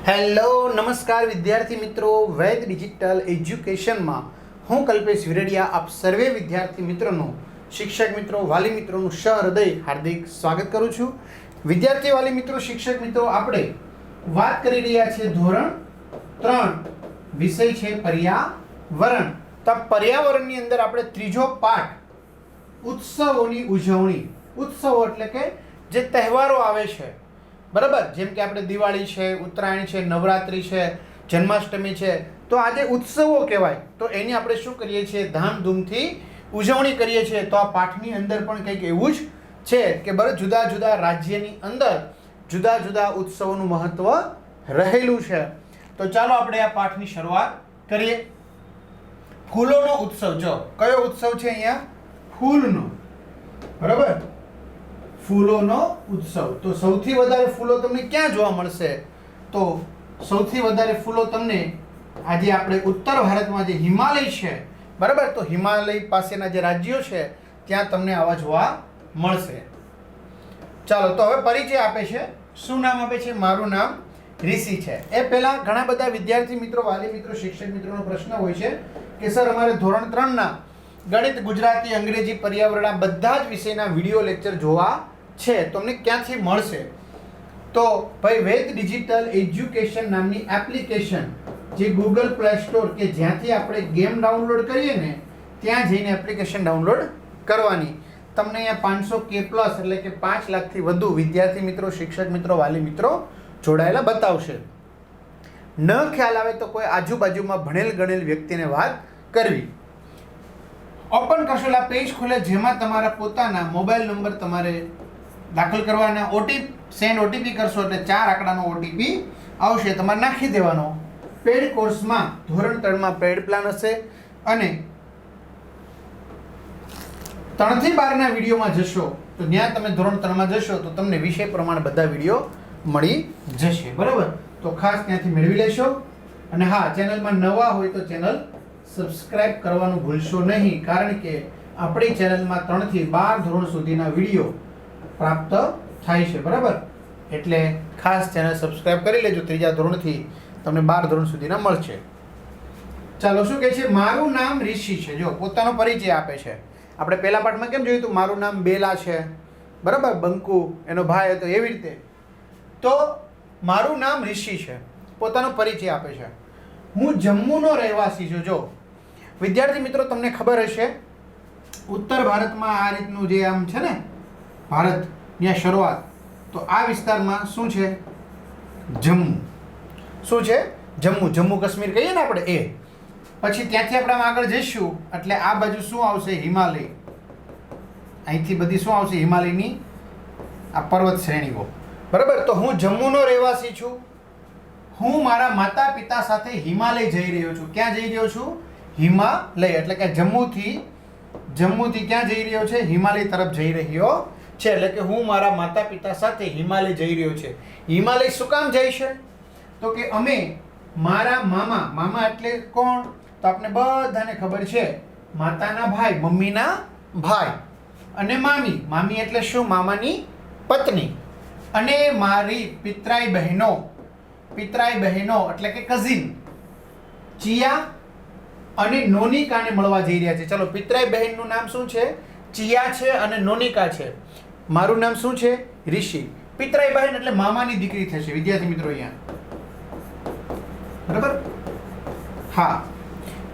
Hello નમસ્કાર વિદ્યાર્થી મિત્રો, વૈદ ડિજિટલ એજ્યુકેશનમાં હું કલ્પેશ વિરડિયા આપ સર્વે વિદ્યાર્થી મિત્રોનું, શિક્ષક મિત્રો, વાલી મિત્રોનું સહૃદય હાર્દિક સ્વાગત કરું છું. વિદ્યાર્થી વાલી મિત્રો, શિક્ષક મિત્રો, આપણે વાત કરી રહ્યા છીએ ધોરણ 3, વિષય છે પર્યાવરણ. તો પર્યાવરણની અંદર આપણે ત્રીજો પાઠ ઉત્સવોની ઉજવણી. ઉત્સવો એટલે કે જે તહેવારો આવે છે, બરાબર, જેમ કે આપણે દિવાળી છે, ઉત્તરાયણ છે, નવરાત્રિ છે, જન્માષ્ટમી છે, તો આજે ઉત્સવો કહેવાય. તો એની આપણે શું કરીએ છીએ? ધામધૂમથી ઉજવણી કરીએ છીએ. તો આ પાઠની અંદર પણ કંઈક એવું જ છે કે જુદા જુદા રાજ્યની અંદર જુદા જુદા ઉત્સવોનું મહત્વ રહેલું છે. તો ચાલો આપણે આ પાઠની શરૂઆત કરીએ. ફૂલોનો ઉત્સવ. જો કયો ઉત્સવ છે અહીંયા? ફૂલનો, બરાબર, ફૂલોનો ઉત્સવ. તો સૌથી વધારે ફૂલો તમને ક્યાં જોવા મળશે? તો સૌથી વધારે ફૂલો તમને આજે આપણે ઉત્તર ભારતમાં જે હિમાલય છે, બરાબર, તો હિમાલય પાસેના જે રાજ્યો છે ત્યાં તમને આવા જોવા મળશે. ચાલો, તો હવે પરિચય આપે છે. શું નામ આપે છે? મારું નામ ઋષિ છે. એ પહેલા ઘણા બધા વિદ્યાર્થી મિત્રો, વાલી મિત્રો, શિક્ષક મિત્રોનો પ્રશ્ન હોય છે કે સર અમારે ધોરણ 3ના ગણિત, ગુજરાતી, અંગ્રેજી, પર્યાવરણ આ બધા જ વિષયના વિડીયો લેક્ચર જોવા છે, તમને ક્યાંથી મળશે? તો ભાઈ વૈદ ડિજિટલ એજ્યુકેશન નામની એપ્લિકેશન, જે ગૂગલ પ્લે સ્ટોર કે જ્યાંથી આપણે ગેમ ડાઉનલોડ કરીએ ને, ત્યાં જઈને એપ્લિકેશન ડાઉનલોડ કરવાની. તમને અહીંયા 500K+ એટલે કે 5 લાખથી વધુ વિદ્યાર્થી મિત્રો, શિક્ષક મિત્રો, વાલી મિત્રો જોડાયેલા બતાવશે. ન ખ્યાલ આવે તો કોઈ આજુબાજુમાં ભણેલ ગણેલ વ્યક્તિને વાત કરવી. ઓપન કરશો એટલે પેજ ખુલે, જેમાં તમારા પોતાના મોબાઈલ નંબર તમારે દાખલ કરવાના. સેન્ડ ઓટીપી કરશો એટલે 4 આંકડાનો ઓટીપી આવશે, તમારે નાખી દેવાનો. પેડ કોર્સમાં ધોરણ 3માં પેડ પ્લાન હશે અને 3 થી 12ના વિડીયોમાં જશો તો ત્યાં તમે ધોરણ 3માં જશો તો તમને વિષય પ્રમાણે બધા વિડીયો મળી જશે, બરાબર. તો ખાસ ત્યાંથી મેળવી લેશો. અને હા, ચેનલમાં નવા હોય તો ચેનલ સબસ્ક્રાઇબ કરવાનું ભૂલશો નહીં, કારણ કે આપણી ચેનલમાં 3 થી 12 ધોરણ સુધીના વિડીયો પ્રાપ્ત થાય છે, બરાબર. એટલે ખાસ ચેનલ સબસ્ક્રાઇબ કરી લેજો. 3જા ધોરણથી તમને 12 ધોરણ સુધીના મળશે. ચાલો, શું કહે છે? મારું નામ ઋષિ છે. જો પોતાનો પરિચય આપે છે. આપણે પહેલા પાઠમાં કેમ જોયું હતું? મારું નામ બેલા છે, બરાબર, બંકુ એનો ભાઈ હતો, એવી રીતે. તો મારું નામ ઋષિ છે, પોતાનો પરિચય આપે છે. હું જમ્મુનો રહેવાસી છું. જો વિદ્યાર્થી મિત્રો, તમને ખબર હશે ઉત્તર ભારતમાં આ રીતનું જે આમ છે ને ભારત, ત્યાં શરૂઆત, તો આ વિસ્તારમાં શું છે? જમ્મુ. શું છે? જમ્મુ. જમ્મુ કાશ્મીર કહીએ ને આપણે, એ. પછી ત્યાંથી આપણે આગળ જઈશું એટલે આ બાજુ શું આવશે? હિમાલય. અહીંથી બધી શું આવશે? હિમાલયની આ પર્વત શ્રેણીઓ, બરાબર. તો હું જમ્મુનો રહેવાસી છું. હું મારા માતા પિતા સાથે હિમાલય જઈ રહ્યો છું. ક્યાં જઈ રહ્યો છું? હિમાલય. એટલે કે જમ્મુથી ક્યાં જઈ રહ્યો છે? હિમાલય તરફ જઈ રહ્યો છે. એટલે કે હું મારા માતા પિતા સાથે હિમાલય જઈ રહ્યો છે. હિમાલય શું કામ જાય છે? તો કે અમે મારા મામા એટલે કોણ? તો આપણે બધાને ખબર છે, માતાના ભાઈ, મમ્મીના ભાઈ. અને મામી એટલે શું? મામાની પત્ની. અને મારી પિતરાઈ બહેનો એટલે કે કઝિન ચિયા અને નોનિકાને મળવા જઈ રહ્યા છે. ચલો, પિતરાઈ બહેનનું નામ શું છે? ચિયા છે અને નોનિકા છે. મારું નામ શું છે? ઋષિ. પિતરાઈ બહેન એટલે મામાની દીકરી થશે, વિદ્યાર્થી મિત્રો, અહીંયા, બરાબર. હા,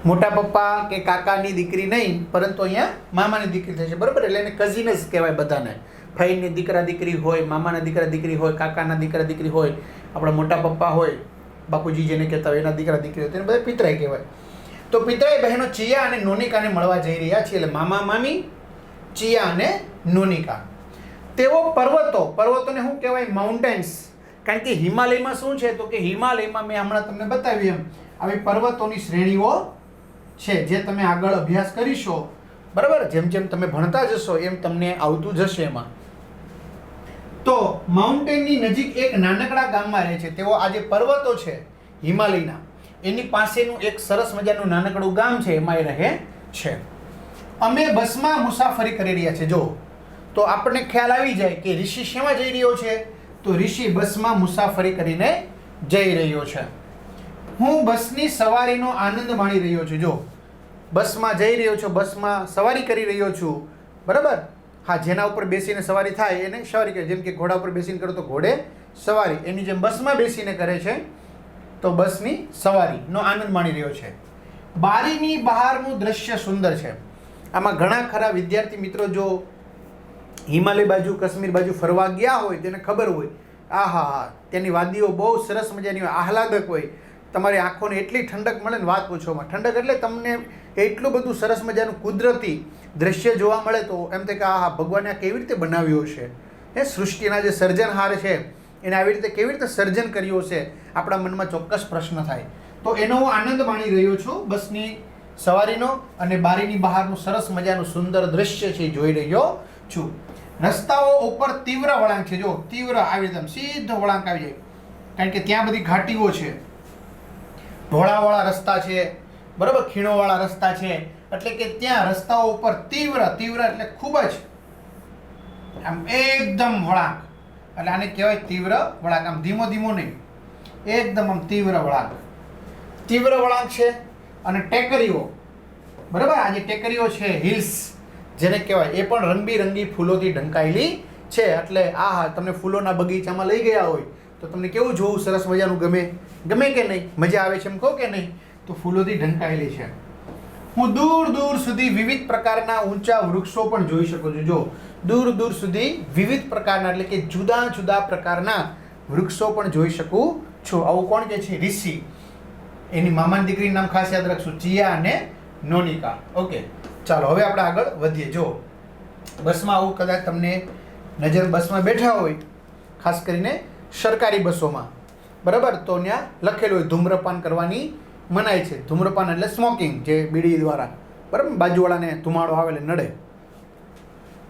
મોટા પપ્પા કે કાકાની દીકરી નહીં, પરંતુ અહીંયા મામાની દીકરી થશે, બરાબર. એટલે એને કઝિન જ કહેવાય બધાને. ભાઈની દીકરા દીકરી હોય, મામાના દીકરા દીકરી હોય, કાકાના દીકરા દીકરી હોય, આપણા મોટા પપ્પા હોય, બાપુજી જેને કહેતા હોય, એના દીકરા દીકરી હોય, તેને બધા પિતરાઈ કહેવાય. તો પિતરાઈ બહેનો ચિયા અને નોનિકાને મળવા જઈ રહ્યા છે. એટલે મામા મામી, ચિયા અને નોનિકા. તેઓ પર્વતોને શું કહેવાય? માઉન્ટેન્સ. કારણ કે હિમાલયમાં શું છે? તો કે હિમાલયમાં મેં હમણાં તમને બતાવ્યું એમ આવી પર્વતોની શ્રેણીઓ છે, જે તમે આગળ અભ્યાસ કરીશો, બરાબર, જેમ જેમ તમે ભણતા જશો એમ તમને આવતું જશે એમાં. તો માઉન્ટેનની નજીક એક નાનકડા ગામમાં રહે છે. તેઓ આજે પર્વતો છે હિમાલયના, એની પાસેનું એક સરસ મજાનું નાનકડું ગામ છે, એમાં એ રહે છે. અમે બસમાં મુસાફરી કરી રહ્યા છે. જો તો આપણને ખ્યાલ આવી જાય કે ઋષિ શેમાં જઈ રહ્યો છે? તો ઋષિ બસમાં મુસાફરી કરીને જઈ રહ્યો છે. હું બસની સવારીનો આનંદ માણી રહ્યો છું. જો બસમાં જઈ રહ્યો છું, બસમાં સવારી કરી રહ્યો છું, બરાબર. હા, જેના ઉપર બેસીને સવારી થાય એને સવારી કહે. જેમ કે ઘોડા ઉપર બેસીને કરો તો ઘોડે સવારી, એની જેમ બસમાં બેસીને કરે છે તો બસની સવારીનો આનંદ માણી રહ્યો છે. બારીની બહારનું દ્રશ્ય સુંદર છે. આમાં ઘણા ખરા વિદ્યાર્થી મિત્રો જો હિમાલય બાજુ, કાશ્મીર બાજુ ફરવા ગયા હોય તેને ખબર હોય, આહા, તેની વાદીઓ બહુ સરસ મજાની હોય, આહલાદક હોય. તમારી આંખોને એટલી ઠંડક મળે ને વાત પૂછોમાં. ઠંડક એટલે તમને એટલું બધું સરસ મજાનું કુદરતી દ્રશ્ય જોવા મળે તો એમ થાય કે આહા, ભગવાને આ કેવી રીતે બનાવ્યો છે. એ સૃષ્ટિના જે સર્જનહાર છે એને આવી રીતે કેવી રીતે સર્જન કર્યું છે, આપણા મનમાં ચોક્કસ પ્રશ્ન થાય. તો એનો હું આનંદ માણી રહ્યો છું, બસની સવારીનો, અને બારીની બહારનું સરસ મજાનું સુંદર દ્રશ્ય છે જોઈ રહ્યો છું. રસ્તાઓ ઉપર તીવ્ર વળાંક છે. જો તીવ્ર આવી રીતે સીધો વળાંક આવી જાય, કારણ કે ત્યાં બધી ઘાટીઓ છે, ઢોળાવાળા રસ્તા છે, બરાબર, ખીણોવાળા રસ્તા છે, એટલે કે ત્યાં રસ્તાઓ ઉપર તીવ્ર એટલે ખૂબ જ આમ એકદમ વળાંક, એટલે આને કહેવાય તીવ્ર વળાંક. આમ ધીમો ધીમો નહીં, એકદમ આમ તીવ્ર વળાંક છે. અને ટેકરીઓ, બરાબર, આ જે ટેકરીઓ છે, હિલ્સ જેને કહેવાય, એ પણ રંગબેરંગી ફૂલોથી ઢંકાયેલી છે. એટલે આહા, તમને ફૂલોના બગીચામાં લઈ ગયા હોય તો તમને કેવું જોવું સરસ મજાનું ગમે કે નહીં? મજા આવે છે એમ કહો કે નહીં? તો ફૂલોથી ઢંકાયેલી છે. હું દૂર સુધી વિવિધ પ્રકારના ઊંચા વૃક્ષો પણ જોઈ શકું છું. જો દૂર સુધી વિવિધ પ્રકારના એટલે કે જુદા પ્રકારના વૃક્ષો પણ જોઈ શકું છું. આવું કોણ કે છે? ઋષિ. એની મામાની દીકરીનું નામ ખાસ યાદ રાખશું, ચિયા અને નોનિકા. ઓકે, ચાલો હવે આપણે આગળ વધીએ. જો બસમાં આવું કદાચ તમને નજર, બસમાં બેઠા હોય, ખાસ કરીને સરકારી બસોમાં, બરાબર, તો ત્યાં લખેલું હોય ધૂમ્રપાન કરવાની મનાય છે. ધૂમ્રપાન એટલે સ્મોકિંગ, જે બીડી દ્વારા, બરાબર, બાજુવાળાને ધુમાડો આવે એટલે નડે,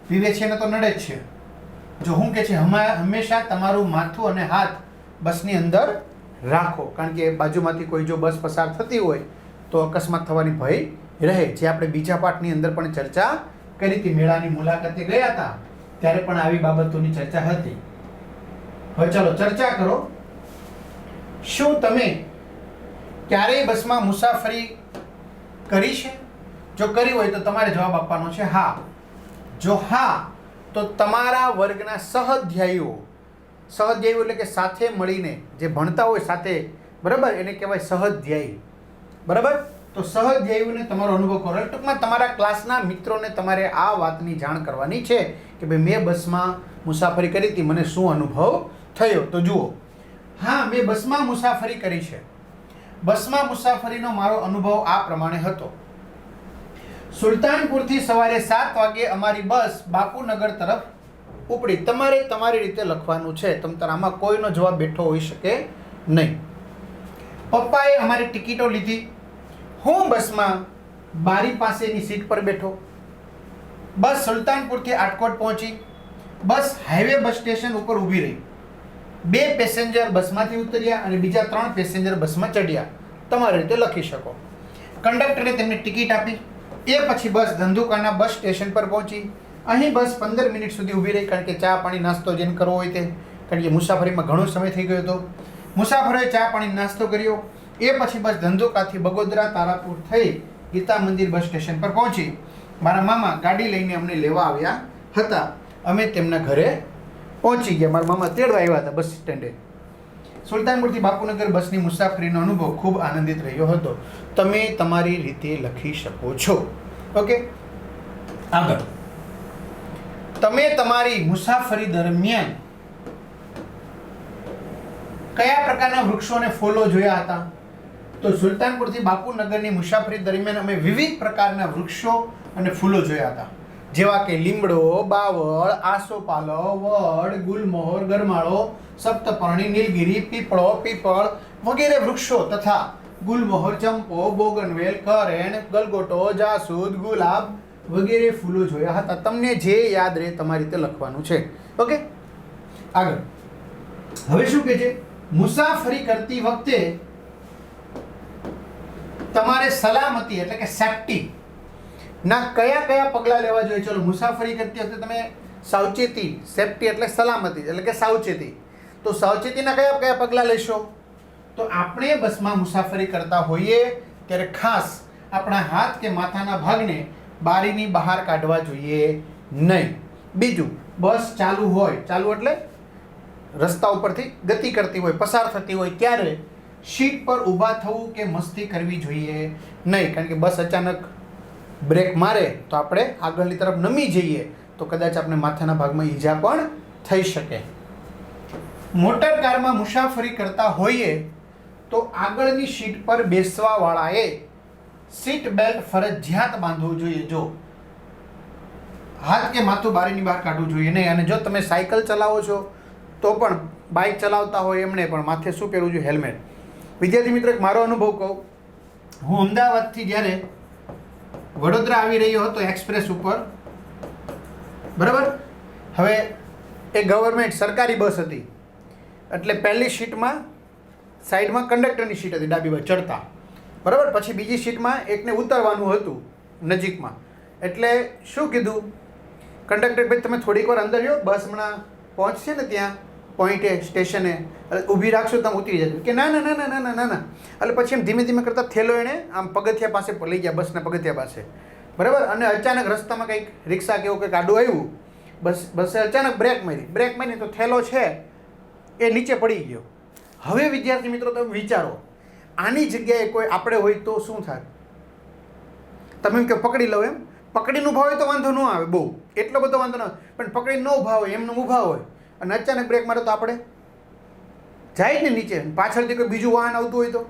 પીવે છે ને તો નડે જ છે. જો હું કે છે હંમેશા તમારું માથું અને હાથ બસની અંદર રાખો, કારણ કે બાજુમાંથી કોઈ જો બસ પસાર થતી હોય તો અકસ્માત થવાની ભય રહે. જે આપણે બીજા પાઠની અંદર પણ ચર્ચા કરી હતી, મેળાની મુલાકાતે ગયા હતા ત્યારે પણ આવી બાબતોની ચર્ચા હતી. હવે ચાલો ચર્ચા કરો. શું તમે ક્યારેય બસમાં મુસાફરી કરી છે? જો કરી હોય તો તમારે જવાબ આપવાનો છે હા. જો હા, તો તમારા વર્ગના સહઅધ્યાયીઓ એટલે કે સાથે મળીને જે ભણતા હોય સાથે, બરાબર, એને કહેવાય સહઅધ્યાયી, બરાબર. તો સહઅધ્યાયીઓને તમારો અનુભવ કરો. ટૂંકમાં તમારા ક્લાસના મિત્રોને તમારે આ વાતની જાણ કરવાની છે કે ભાઈ મેં બસમાં મુસાફરી કરી હતી, મને શું અનુભવ થયો. તો જુઓ, હા, મેં બસમાં મુસાફરી કરી છે. બસમાં મુસાફરીનો મારો અનુભવ આ પ્રમાણે હતો. સુલતાનપુરથી સવારે 7 વાગે અમારી બસ બાપુનગર તરફ ઉપડી. તમારે તમારી રીતે લખવાનું છે. આમાં કોઈનો જવાબ બેઠો હોઈ શકે નહીં. પપ્પાએ અમારી ટિકિટો લીધી. હું બસમાં બારી પાસેની સીટ પર બેઠો. બસ સુલતાનપુરથી આટકોટ પહોંચી. બસ હાઈવે બસ સ્ટેશન ઉપર ઊભી રહી. 2 પેસેન્જર બસમાંથી ઉતર્યા અને બીજા 3 પેસેન્જર બસમાં ચડ્યા. તમારી રીતે લખી શકો. કંડક્ટરે તેમને ટિકિટ આપી. એ પછી બસ ધંધુકાના બસ સ્ટેશન પર પહોંચી. અહીં બસ 15 મિનિટ સુધી ઊભી રહી, કારણ કે ચા પાણી નાસ્તો જેને કરવો હોય તે, કારણ કે મુસાફરીમાં ઘણો સમય થઈ ગયો હતો. મુસાફરોએ ચા પાણી નાસ્તો કર્યો. એ પછી બસ ધંધુકાથી બગોદરા તારાપુર થઈ ગીતા મંદિર બસ સ્ટેશન પર પહોંચી. મારા મામા ગાડી લઈને અમને લેવા આવ્યા હતા. અમે તેમના ઘરે પહોંચી ગયા. મારા મામા તેડવા આવ્યા હતા બસ સ્ટેન્ડે. સુલતાનપુરથી બાપુનગર બસની મુસાફરીનો અનુભવ ખૂબ આનંદિત રહ્યો હતો. તમે તમારી રીતે લખી શકો છો. ઓકે, આગળ. તમે તમારી મુસાફરી દરમિયાન કયા પ્રકારના વૃક્ષોને ફૂલો જોયા હતા? તો સુલતાનપુરથી બાપુનગરની મુસાફરી દરમિયાન અમે વિવિધ પ્રકારના વૃક્ષો અને ફૂલો જોયા હતા, જેવા કે લીમડો, બાવળ, આસોપાલવ, વડ, ગુલમોહર, ગરમાળો, સપ્તપર્ણી, નીલગિરી, પીપળ વગેરે વૃક્ષો તથા ગુલમોહર, ચંપો, બોગનવેલ, કરેણ, ગલગોટો, જાસૂદ, ગુલાબ વગેરે ફૂલો જોયા હતા. તમને જે યાદ રહે તમારી રીતે લખવાનું છે. ઓકે, આગળ. હવે શું કહે છે? મુસાફરી કરતી વખતે તમારે સલામતી એટલે કે સેફટી ના કયા પગલાં લેવા જોઈએ? ચલો, મુસાફરી કરતી વખતે તમે સાવચેતી, સેફટી એટલે સલામતી એટલે કે સાવચેતી, તો સાવચેતીના કયા પગલાં લેશો? તો આપણે બસમાં મુસાફરી કરતા હોઈએ ત્યારે ખાસ આપણા હાથ કે માથાના ભાગને બારીની બહાર કાઢવા જોઈએ નહીં. બીજું, બસ ચાલુ હોય, ચાલુ એટલે રસ્તા ઉપરથી ગતિ કરતી હોય, પસાર થતી હોય ત્યારે સીટ પર ઊભા થવું કે મસ્તી કરવી જોઈએ નહીં. કારણ કે બસ અચાનક બ્રેક મારે તો આપણે આગળની તરફ નમી જઈએ તો કદાચ આપણે માથાના ભાગમાં ઈજા પણ થઈ શકે. મોટર કારમાં મુસાફરી કરતા હોઈએ તો આગળની સીટ પર બેસવાવાળાએ સીટ બેલ્ટ ફરજિયાત બાંધવું જોઈએ. જો હાથ કે માથું બારીની બહાર કાઢવું જોઈએ નહીં. અને જો તમે સાયકલ ચલાવો છો તો પણ બાઇક ચલાવતા હોય એમણે પણ માથે શું પહેરવું જોઈએ? હેલ્મેટ. વિદ્યાર્થી મિત્રો, એક મારો અનુભવ કહું. હું અમદાવાદથી જ્યારે વડોદરા આવી રહ્યો હતો એક્સપ્રેસ ઉપર, બરાબર, હવે એ ગવર્મેન્ટ સરકારી બસ હતી એટલે પહેલી સીટમાં સાઈડમાં કંડક્ટરની સીટ હતી ડાબી બાજુ ચડતા, બરાબર. પછી બીજી સીટમાં એકને ઉતરવાનું હતું નજીકમાં. એટલે શું કીધું કંડક્ટર, ભાઈ તમે થોડીક વાર અંદર જો, બસ હમણાં પહોંચશે ને ત્યાં પોઈન્ટે સ્ટેશને ઊભી રાખશો તમે ઉતરી જજો. કે ના ના ના ના ના ના ના. એટલે પછી એમ ધીમે ધીમે કરતાં થેલો એણે આમ પગથિયા પાસે લઈ ગયા, બસના પગથિયા પાસે, બરાબર. અને અચાનક રસ્તામાં કંઈક રિક્ષા કે એવું કંઈક આડું આવ્યું, બસે અચાનક બ્રેક મારી તો થેલો છે એ નીચે પડી ગયો. હવે વિદ્યાર્થી મિત્રો તમે વિચારો, આની જગ્યાએ કોઈ આપણે હોય તો શું થાય? તમે એમ કે પકડી લો, એમ પકડીને ઊભા હોય તો વાંધો ન આવે, બહુ એટલો બધો વાંધો ન આવે. પણ પકડીને ન ઊભા હોય, એમને ઊભા હોય અને અચાનક બ્રેક મારે તો આપણે જાય જ ને નીચે, પાછળથી કોઈ બીજું વાહન આવતું હોય તો,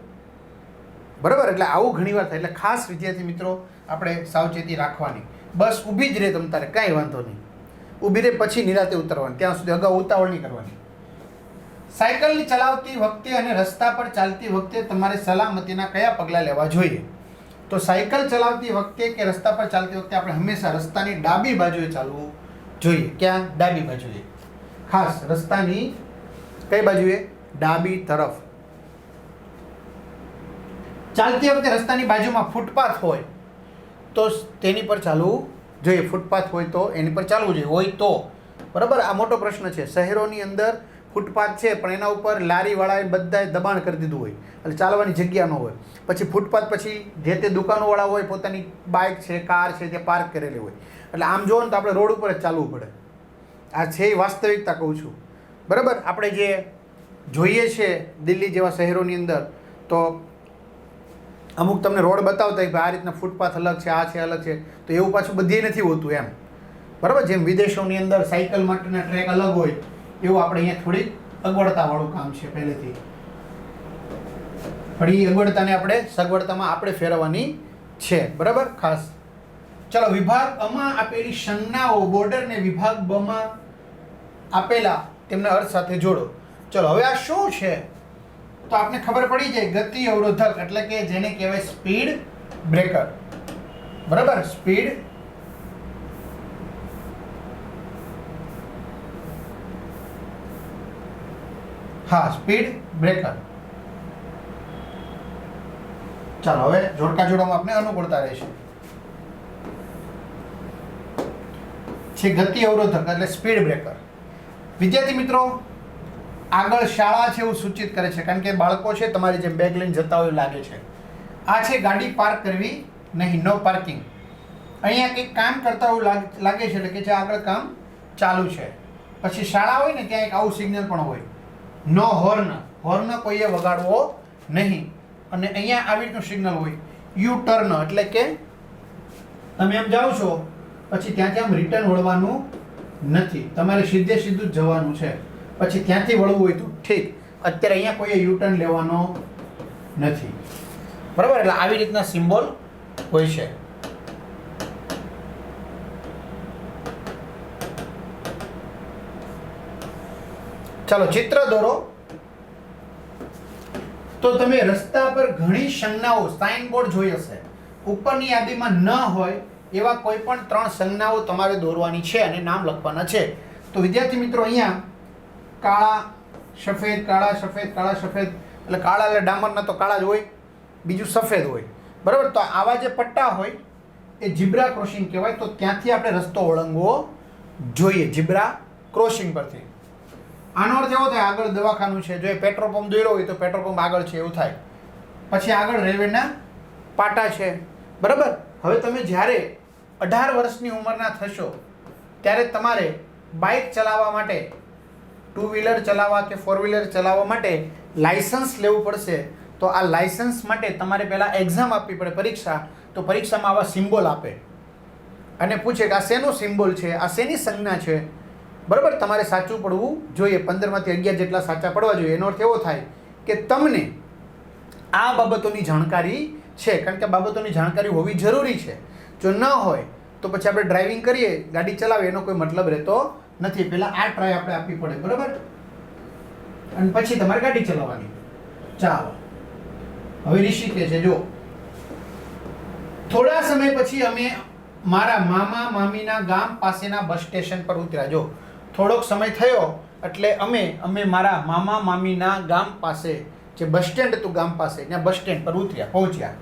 બરાબર. એટલે આવું ઘણીવાર થાય. એટલે ખાસ વિદ્યાર્થી મિત્રો આપણે સાવચેતી રાખવાની. બસ ઊભી જ રહે તમ તારે કાંઈ વાંધો નહીં, ઊભી રહે પછી નિરાતે ઉતરવાની, ત્યાં સુધી અગાઉ ઉતાવળ નહીં કરવાની. સાયકલની ચલાવતી વખતે અને રસ્તા પર ચાલતી વખતે તમારે સલામતીના કયા પગલાં લેવા જોઈએ? તો સાયકલ ચલાવતી વખતે કે રસ્તા પર ચાલતી વખતે આપણે હંમેશા રસ્તાની ડાબી બાજુએ ચાલવું જોઈએ. ક્યાં? ડાબી બાજુએ. ખાસ રસ્તાની કઈ બાજુએ? ડાબી તરફ. ચાલતી વખતે રસ્તાની બાજુમાં ફૂટપાથ હોય તો તેની પર ચાલવું જોઈએ. ફૂટપાથ હોય તો એની પર ચાલવું જોઈએ, હોય તો, બરાબર. આ મોટો પ્રશ્ન છે. શહેરોની અંદર ફૂટપાથ છે પણ એના ઉપર લારીવાળાએ બધાએ દબાણ કરી દીધું હોય એટલે ચાલવાની જગ્યા ન હોય. પછી ફૂટપાથ પછી જે તે દુકાનોવાળા હોય પોતાની બાઇક છે, કાર છે તે પાર્ક કરેલી હોય. એટલે આમ જુઓ ને તો આપણે રોડ ઉપર જ ચાલવું પડે. આ છે એ વાસ્તવિકતા કહું છું, બરાબર. આપણે જે જોઈએ છે દિલ્હી જેવા શહેરોની અંદર તો અમુક તમને રોડ બતાવતા હોય કે આ રીતના ફૂટપાથ અલગ છે, આ છે અલગ છે, તો એવું પાછું બધે નથી હોતું એમ, બરાબર. જેમ વિદેશોની અંદર સાયકલ માટેના ટ્રેક અલગ હોય એવું આપણે અહીંયા થોડીક અગવડતાવાળું કામ છે પહેલેથી. પણ એ અગવડતાને આપણે સગવડતામાં આપણે ફેરવવાની છે, બરાબર. ખાસ ચલો, વિભાગ અમાં આપેલી સંજ્ઞાઓ બોર્ડરને વિભાગ બમાં આપેલા તેમના અર્થ સાથે જોડો. ચલો, હવે આ શું છે તો આપને ખબર પડી જાય. ગતિ અવરોધક એટલે કે જેને કહેવાય સ્પીડ બ્રેકર, બરાબર. Speed speed breaker. ચાલો હવે જોડકા જોડવામાં આપણે અનુકૂળતા રહેશે. છે ગતિ અવરોધક એટલે સ્પીડ બ્રેકર. વિદ્યાર્થી મિત્રો, આગળ શાળા છે એવું સૂચિત કરે છે કારણ કે બાળકો છે તમારી જેમ બેગ લઈને જતા હોય લાગે છે. આ છે ગાડી પાર્ક કરવી નહીં, નો પાર્કિંગ. અહીંયા કંઈક કામ કરતા હોય લાગે છે એટલે કે જે આગળ કામ ચાલુ છે. પછી શાળા હોય ને ત્યાં એક આવું સિગ્નલ પણ હોય, નો હોર્ન. હોર્ન કોઈએ વગાડવો નહીં. અને અહીંયા આવી રીતનું સિગ્નલ હોય, યુ ટર્ન એટલે કે તમે એમ જાઓ છો પછી ત્યાંથી આમ રિટર્ન વળવાનું નથી, તમારે સીધે સીધું જ જવાનું છે. પછી ત્યાંથી વળવું હોય તો ઠીક, અત્યારે અહીંયા કોઈએ યુ ટર્ન લેવાનો નથી, બરાબર. એટલે આવી રીતના સિમ્બોલ હોય છે. ચાલો ચિત્ર દોરો. તો તમે રસ્તા પર ઘણી સંજ્ઞાઓ સાઇનબોર્ડ જોઈ હશે. ઉપરની યાદીમાં ન હોય એવા કોઈ પણ 3 સંજ્ઞાઓ તમારે દોરવાની છે અને નામ લખવાના છે. તો વિદ્યાર્થી મિત્રો, અહીંયા કાળા સફેદ, કાળા સફેદ, કાળા સફેદ, એટલે કાળા એટલે ડામરના તો કાળા જ હોય, બીજું સફેદ હોય, બરાબર. તો આવા જે પટ્ટા હોય એ ઝીબ્રા ક્રોસિંગ કહેવાય. તો ત્યાંથી આપણે રસ્તો ઓળંગવો જોઈએ, ઝીબ્રા ક્રોસિંગ પરથી. આનો અર્થ એવો થાય આગળ દવાખાનું છે, જો એ પેટ્રોલ પંપ દોર્યો હોય તો પેટ્રોલ પંપ આગળ છે એવું થાય. પછી આગળ રેલવેના પાટા છે, બરાબર. હવે તમે જ્યારે 18 વર્ષની ઉંમરના થશો ત્યારે તમારે બાઇક ચલાવવા માટે, 2 વ્હીલર ચલાવવા કે 4 વ્હીલર ચલાવવા માટે લાઇસન્સ લેવું પડશે. તો આ લાઇસન્સ માટે તમારે પહેલાં એક્ઝામ આપવી પડે, પરીક્ષા. તો પરીક્ષામાં આવા સિમ્બોલ આપે અને પૂછે કે આ શેનો સિમ્બોલ છે, આ શેની સંજ્ઞા છે, બરાબર. તમારે સાચું પડવું જોઈએ. 15માંથી 11 જેટલા સાચા પડવા જોઈએ. એનો અર્થ એવો થાય કે તમને આ બાબતોની જાણકારી છે, કારણ કે બાબતોની જાણકારી હોવી જરૂરી છે. જો ન હોય તો પછી આપણે ડ્રાઇવિંગ કરીએ, ગાડી ચલાવીએ, એનો કોઈ મતલબ રહેતો નથી. પહેલાં આ ટ્રાય આપણે આપવી પડે, બરાબર. અને પછી તમારે ગાડી ચલાવવાની. ચાલો, હવે ઋષિ કહે છે, જો થોડા સમય પછી અમે મારા મામા મામીના ગામ પાસેના બસ સ્ટેશન પર ઉતર્યા. જો થોડોક સમય થયો એટલે અમે મારા મામા મામીના ગામ પાસે, જે બસ સ્ટેન્ડ હતું ગામ પાસે, ત્યાં બસ સ્ટેન્ડ પર પહોંચ્યા.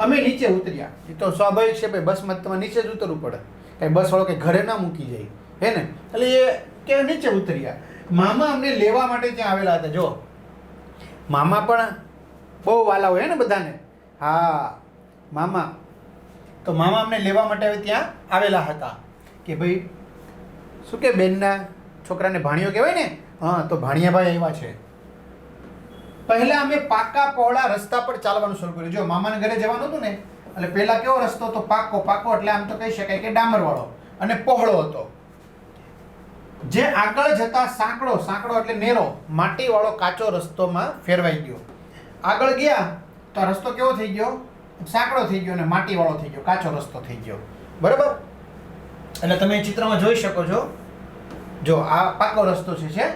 અમે નીચે ઉતર્યા. એ તો સ્વાભાવિક છે ભાઈ, બસમાં તમારે નીચે જ ઉતરવું પડે, કાંઈ બસવાળો કે ઘરે ના મૂકી જાય, હે ને. એટલે એ કે નીચે ઉતર્યા. મામા અમને લેવા માટે ત્યાં આવેલા હતા. જો મામા પણ બહુ વાલા હોય ને બધાને. હા, મામા. તો મામા અમને લેવા માટે ત્યાં આવેલા હતા કે ભાઈ શું કે બેનના છોકરાને ભાણિયો કહેવાય ને. હા, તો ભાણિયાભાઈ આવ્યા છે. પહેલા અમે પાકા પહોળા રસ્તા પર ચાલવાનું શરૂ કર્યું. જો મામાના ઘરે જવાનું હતું ને, એટલે પહેલા કેવો રસ્તો હતો? પાકો એટલે આમ તો કહી શકાય કે ડામરવાળો અને પહોળો હતો. જે આગળ જતા સાંકડો એટલે નેરો માટીવાળો કાચો રસ્તોમાં ફેરવાઈ ગયો. આગળ ગયા તો આ રસ્તો કેવો થઈ ગયો? સાંકડો થઈ ગયો અને માટીવાળો થઈ ગયો, કાચો રસ્તો થઈ ગયો, બરાબર. એટલે તમે ચિત્રમાં જોઈ શકો છો. જો આ પાકો રસ્તો છે.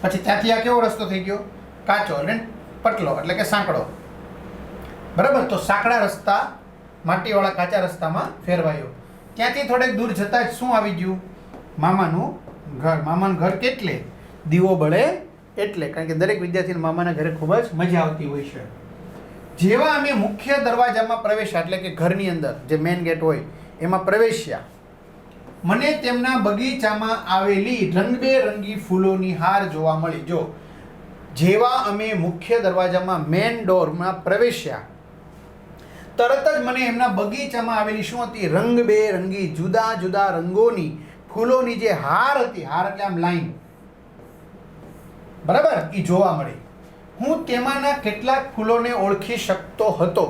પછી ત્યાંથી આ કેવો રસ્તો થઈ ગયો? કાચો અને પટલો એટલે કે સાંકડો, બરાબર. તો સાંકડા રસ્તા માટીવાળા કાચા રસ્તામાં ફેરવાયો. ત્યાંથી થોડેક દૂર જતા જ શું આવી ગયું? મામાનું ઘર. મામાનું ઘર કેટલે? દીવો બળે એટલે, કારણ કે દરેક વિદ્યાર્થીને મામાના ઘરે ખૂબ જ મજા આવતી હોય છે. જેવા અમે મુખ્ય દરવાજામાં પ્રવેશ્યા, એટલે કે ઘરની અંદર જે મેઇન ગેટ હોય એમાં પ્રવેશ્યા, મને તેમના બગીચામાં આવેલી રંગબેરંગી ફૂલોની હાર જોવા મળી. જો જેવા અમે મુખ્ય દરવાજામાં મેઇન ડોરમાં પ્રવેશ્યા, તરત જ મને એમના બગીચામાં આવેલી શું હતી? રંગબેરંગી જુદા જુદા રંગોની ફૂલોની જે હાર હતી, હાર એટલે આમ લાઈન, બરાબર, એ જોવા મળી. હું તેમાંના કેટલાક ફૂલોને ઓળખી શકતો હતો.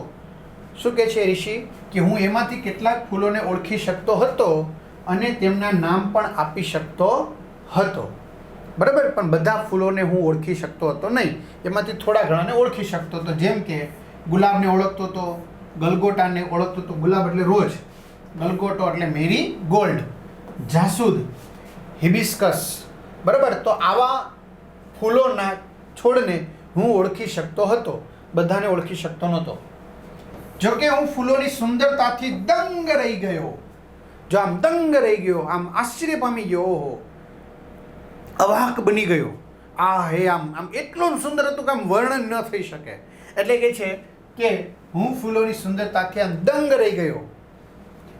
શું કહે છે ઋષિ? કે હું એમાંથી કેટલાક ફૂલોને ઓળખી શકતો હતો અને તેમના નામ પણ આપી શકતો હતો, બરાબર. પણ બધા ફૂલોને હું ઓળખી શકતો હતો નહીં. એમાંથી થોડા ઘણાને ઓળખી શકતો હતો. જેમ કે ગુલાબને ઓળખતો હતો, ગલગોટાને ઓળખતો હતો. ગુલાબ એટલે રોજ, ગલગોટો એટલે મેરી ગોલ્ડ, જાસૂદ, હિબિસ્કસ, બરાબર. તો આવા ફૂલોના છોડને હું ઓળખી શકતો હતો, બધાને ઓળખી શકતો નહોતો. જોકે હું ફૂલોની સુંદરતાથી દંગ રહી ગયો. જો આમ દંગ રહી ગયો, આમ આશ્ચર્ય પામી ગયો, ઓહો, અવાક બની ગયો. આમ એટલું સુંદર હતું કે આમ વર્ણન ન થઈ શકે. એટલે કે છે કે હું ફૂલોની સુંદરતાથી આમ દંગ રહી ગયો.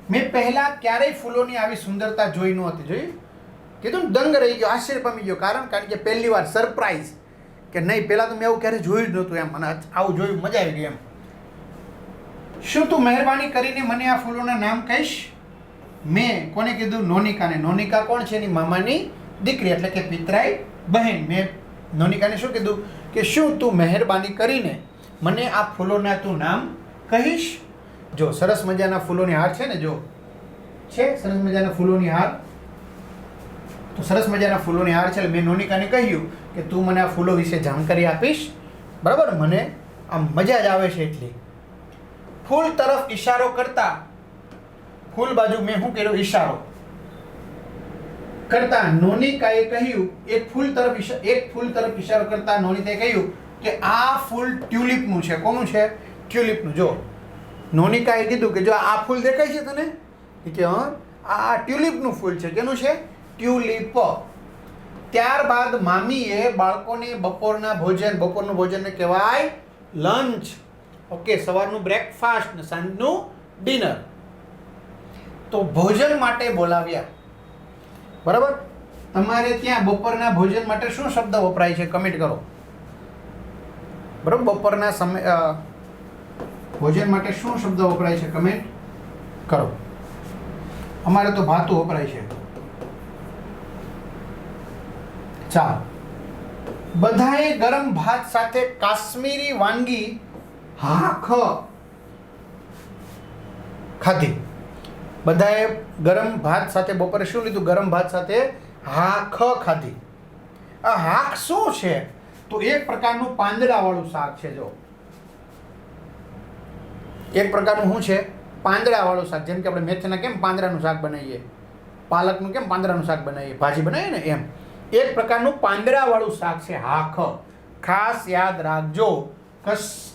મેં પહેલા ક્યારેય ફૂલોની આવી સુંદરતા જોઈ નહોતી. જોઈ કીધું ને, દંગ રહી ગયો, આશ્ચર્ય પામી ગયો. કારણ કે પહેલી વાર સરપ્રાઈઝ, કે નહીં પહેલાં તો મેં આવું ક્યારે જોયું જ નહોતું એમ, અને આવું જોયું મજા આવી ગઈ એમ. શું તું મહેરબાની કરીને મને આ ફૂલોના નામ કહીશ? મેં કોને કીધું? નોનિકાને. નોનિકા કોણ છે? એની મામાની દીકરી, એટલે કે પિતરાઈ બહેન. મેં નોનિકાને શું કીધું? કે શું તું મહેરબાની કરીને મને આ ફૂલોના તું નામ કહીશ? જો સરસ મજાના ફૂલોની હાર છે ને, જો છે સરસ મજાના ફૂલોની હાર. તો સરસ મજાના ફૂલોની હાર છે. મેં નોનિકાને કહ્યું કે તું મને આ ફૂલો વિશે જાણકારી આપીશ, બરાબર. મને આમ મજા જ આવે છે એટલી. ફૂલ તરફ ઈશારો કરતા, ફૂલ બાજુ મેં શું કર્યો? ઈશારો કરતા નોનિકાએ કહ્યું, એક ફૂલ તરફ ઈશારો કરતા નોનિકાએ કહ્યું કે આ ફૂલ ટ્યુલિપનું છે. કોનું છે? ટ્યુલિપનું. જો નોનિકાએ કીધું કે જો આ ફૂલ દેખાય છે તને? કે હા, આ ટ્યુલિપનું ફૂલ છે. કેનું છે? ટ્યુલિપ. ત્યારબાદ મામીએ બાળકોને બપોરનું ભોજનને કહેવાય લંચ. ઓકે, સવારનું બ્રેકફાસ્ટ ને સાંજનું ડિનર. તો ભોજન માટે બોલાવ્યા, બરાબર. તમારે ત્યાં બપોરના ભોજન માટે શું શબ્દ વપરાય છે? કમેન્ટ કરો. બરોબર, બપોરના સમય ભોજન માટે શું શબ્દ વપરાય છે? કમેન્ટ કરો. અમારે તો ભાતું વપરાય છે. ચાલો, બધાએ ગરમ ભાત સાથે કાશ્મીરી વાનગી હાખ ખાધી. બધાએ ગરમ ભાત સાથે બપોરે શું લીધું? ગરમ ભાત સાથે હાખ ખાધી. આ હાખ શું છે? તો એક પ્રકારનું પાંદડાવાળું શાક છે. જો એક પ્રકારનું શું છે? પાંદડાવાળું શાક. જેમ કે આપણે મેથીના કેમ પાંદડાનું શાક બનાવીએ, પાલકનું કેમ પાંદડાનું શાક બનાવીએ, ભાજી બનાવીએ ને, એમ એક પ્રકારનું પાંદડાવાળું શાક છે હાખ. ખાસ યાદ રાખજો,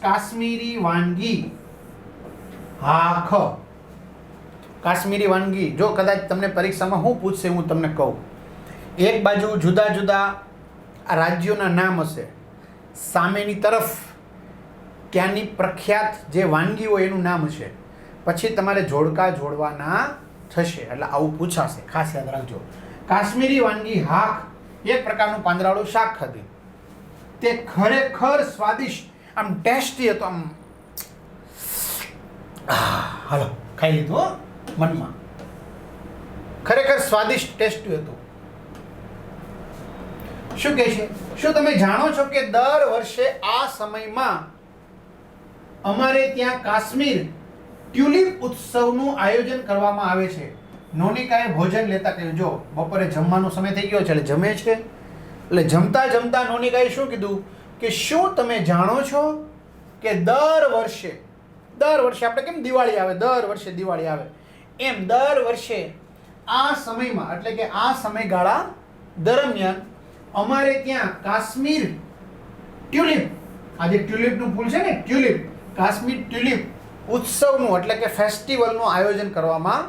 કાશ્મીરી વાનગી હાખ. કાશ્મીરી વાનગી. જો કદાચ તમને પરીક્ષામાં શું પૂછશે હું તમને કહું. એક બાજુ જુદા જુદા રાજ્યોના નામ હશે, સામેની તરફ ત્યાંની પ્રખ્યાત જે વાનગી હોય એનું નામ હશે, પછી તમારે જોડકા જોડવાના થશે. એટલે આવું પૂછાશે, ખાસ યાદ રાખજો. કાશ્મીરી વાનગી હાખ એક પ્રકારનું પાંદડાવાળું શાક ખાધી. તે ખરેખર સ્વાદિષ્ટ, આમ ટેસ્ટી હતો. આમ હાલો ખાઈ લીધું મનમાં. ખરેખર સ્વાદિષ્ટ ટેસ્ટી હતું. શું કહે છે? શું તમે જાણો છો કે દર વર્ષે આ સમયમાં અમારે ત્યાં કાશ્મીર ટ્યુલિપ ઉત્સવનું આયોજન કરવામાં આવે છે? નોનિકાએ ભોજન લેતા કહ્યું. જો બપોરે જમવાનો સમય થઈ ગયો છે એટલે જમે છે. એટલે જમતા જમતા નોનિકાએ શું કીધું કે શું તમે જાણો છો કે દર વર્ષે આપણે કેમ દિવાળી આવે, દર વર્ષે દિવાળી આવે એમ દર વર્ષે આ સમયમાં એટલે કે આ સમયગાળા દરમિયાન અમારે ત્યાં કાશ્મીર ટ્યુલિપ, આ જે ટ્યુલિપનું ફૂલ છે ને, ટ્યુલિપ, કાશ્મીર ટ્યુલિપ ઉત્સવનું એટલે કે ફેસ્ટિવલનું આયોજન કરવામાં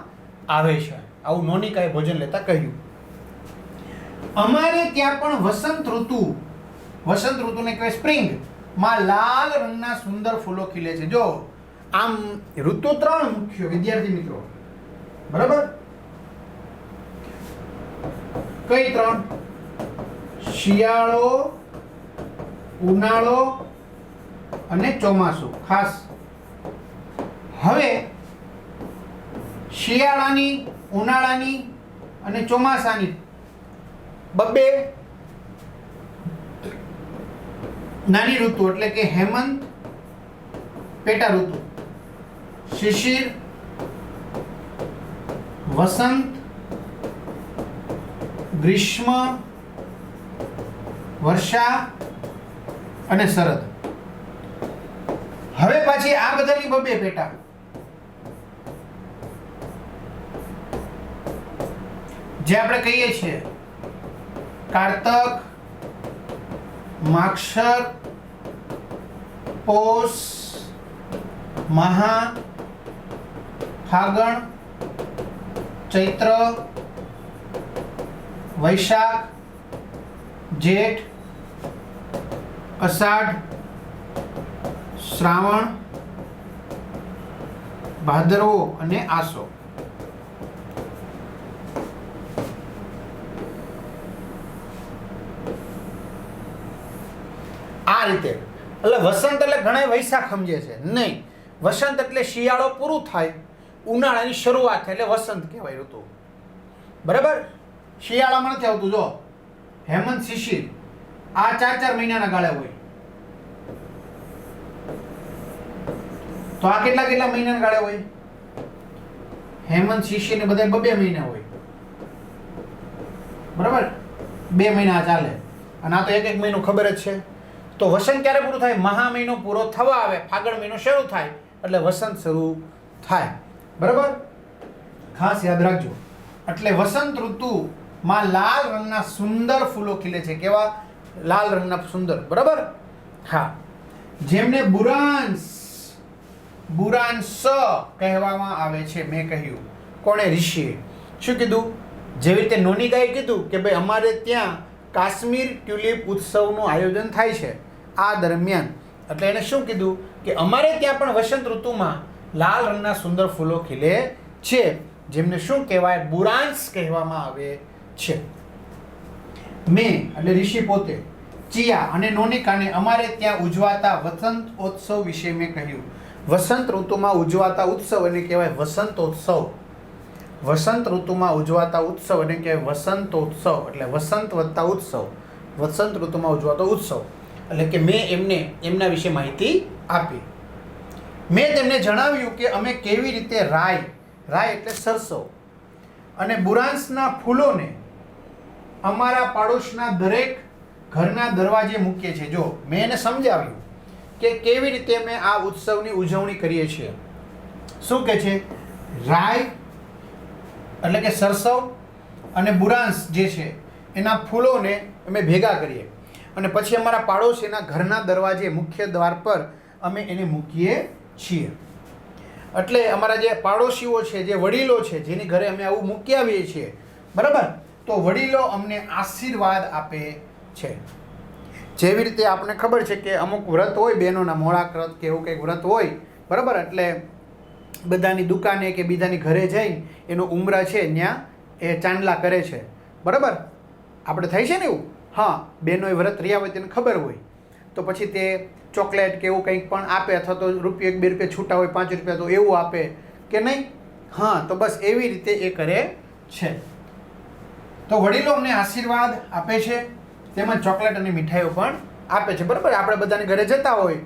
આવે છે. આવું નોનિકાએ ભોજન લેતા કહ્યું. અમારે ત્યાં પણ વસંત ઋતુને કહેવાય સ્પ્રિંગ માં લાલ રંગના સુંદર ફૂલો ખીલે છે. જો આમ ઋતુ 3 મુખ્ય વિદ્યાર્થી મિત્રો, બરાબર? કઈ 3? શિયાળો, ઉનાળો અને ચોમાસું. ખાસ હવે શિયાળાની, ઉનાળાની અને ચોમાસાની બબ્બે નાની ઋતુ એટલે કે હેમંત, પેટા ઋતુ, શિશિર, વસંત, ગ્રીષ્મ, વર્ષા અને શરદ. હવે પાછી આ બધાની બબ્બે પેટા. જે આપણે કહીએ છીએ કારતક, માગશર, પોષ, મહા, ફાગણ, ચૈત્ર, વૈશાખ, જેઠ, અષાઢ, શ્રાવણ, ભાદરવો અને આસો. આ રીતે. એટલે વસંત એટલે ઘણા વૈશાખ સમજે છે. નહીં, વસંત એટલે શિયાળો પૂરું થાય, ઉનાળાની શરૂઆત થાય એટલે વસંત કહેવાય ઋતુ. બરાબર? શિયાળામાં નથી આવતું. જો હેમંત, શિશિર આ 4 મહિનાના ગાળે હોય. તો આ કેટલા મહિનાના ગાળે હોય? હેમંત, શિશિર ને બધા 2 મહિના હોય. બરાબર? 2 મહિના ચાલે. અને આ તો એક મહિનો ખબર જ છે. તો વસંત ક્યારે પૂરું થાય? મહા મહિનો પૂરો થવા આવે, ફાગણ મહિનો શરૂ થાય એટલે વસંત શરૂ થાય. બરાબર? ખાસ યાદ રાખજો. એટલે વસંત ઋતુમાં લાલ રંગના સુંદર ફૂલો ખીલે છે. કેવા? લાલ રંગના સુંદર. બરાબર? હા. જેમને બુરાન્સ કહેવામાં આવે છે. મેં કહ્યું. કોણે? ઋષિએ. શું કીધું? જેવી રીતે નોનિકાએ કીધું કે ભાઈ અમારે ત્યાં કાશ્મીર ટ્યુલિપ ઉત્સવનું આયોજન થાય છે આ દરમિયાન, એટલે એને શું કીધું કે અમારે ત્યાં પણ વસંત ઋતુમાં લાલ રંગના સુંદર ફૂલો ખીલે છે, જેમને શું કહેવાય? બુરાન્સ કહેવામાં આવે છે. મેં એટલે ઋષિ પોતે, ચિયા અને નોનિકાને અમારે ત્યાં ઉજવાતા વસંત ઉત્સવ વિશે મેં કહ્યું. વસંત ઋતુમાં ઉજવાતા ઉત્સવ એને કહેવાય વસંતોત્સવ. વસંત ઋતુમાં ઉજવાતા ઉત્સવ એને કહેવાય વસંતોત્સવ, એટલે વસંત વત્તા ઉત્સવ, વસંત ઋતુમાં ઉજવાતો ઉત્સવ. એટલે કે મેં એમને એમના વિશે માહિતી આપી. મેં તેમને જણાવ્યું કે અમે કેવી રીતે રાઈ એટલે સરસો અને બુરાંસના ફૂલોને અમારા પાડોશના દરેક ઘરના દરવાજે મૂકીએ છીએ. જો મેં એને સમજાવ્યું કે કેવી રીતે અમે આ ઉત્સવની ઉજવણી કરીએ છીએ. શું કે છે? રાઈ એટલે કે સરસવ અને બુરાંસ જે છે એના ફૂલોને અમે ભેગા કરીએ અને પછી અમારા પાડોશીના ઘરના દરવાજે મુખ્ય દ્વાર પર અમે એને મૂકીએ છીએ. એટલે અમારા જે પાડોશીઓ છે, જે વડીલો છે, જેની ઘરે અમે આવું મૂકી આવીએ છીએ, બરાબર, તો વડીલો અમને આશીર્વાદ આપે છે. જેવી રીતે આપણને ખબર છે કે અમુક વ્રત હોય, બહેનોના મોળાક વ્રત કે એવું કંઈક વ્રત હોય, બરાબર, એટલે બધાની દુકાને કે બીજાની ઘરે જઈને એનો ઉમરા છે ત્યાં એ ચાંદલા કરે છે, બરાબર, આપણે થાય છે ને એવું. હા, બહેનોએ વ્રત રહ્યા હોય તેને ખબર હોય, તો પછી તે ચોકલેટ કે એવું કંઈક પણ આપે, અથવા તો રૂપિયો 1-2 રૂપિયા છૂટા હોય, 5 રૂપિયા, તો એવું આપે કે નહીં? હા, તો બસ એવી રીતે એ કરે છે. તો વડીલો અમને આશીર્વાદ આપે છે, તેમજ ચોકલેટ અને મીઠાઈઓ પણ આપે છે, બરાબર. આપણે બધાને ઘરે જતા હોય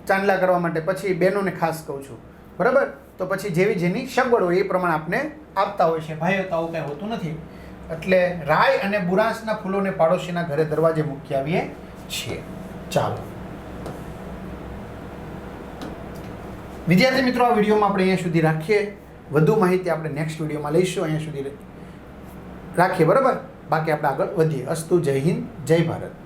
ચાંદલા કરવા માટે, પછી બહેનોને ખાસ કહું છું, બરાબર, તો પછી જેવી જેની સગવડ હોય એ પ્રમાણે આપણે આપતા હોય છે. ભાઈઓ તો આવું કંઈ હોતું નથી. એટલે રાઈ અને બુરાંસના ફૂલોને પાડોશીના ઘરે દરવાજે મૂકી આવીએ છીએ. ચાલો વિદ્યાર્થી મિત્રો, આ વિડીયોમાં આપણે અહીંયા સુધી રાખીએ. વધુ માહિતી આપણે નેક્સ્ટ વિડીયોમાં લઈશું. અહીંયા સુધી રાખીએ, બરાબર. બાકી આપણે આગળ વધીએ. અસ્તુ. જય હિન્દ, જય ભારત.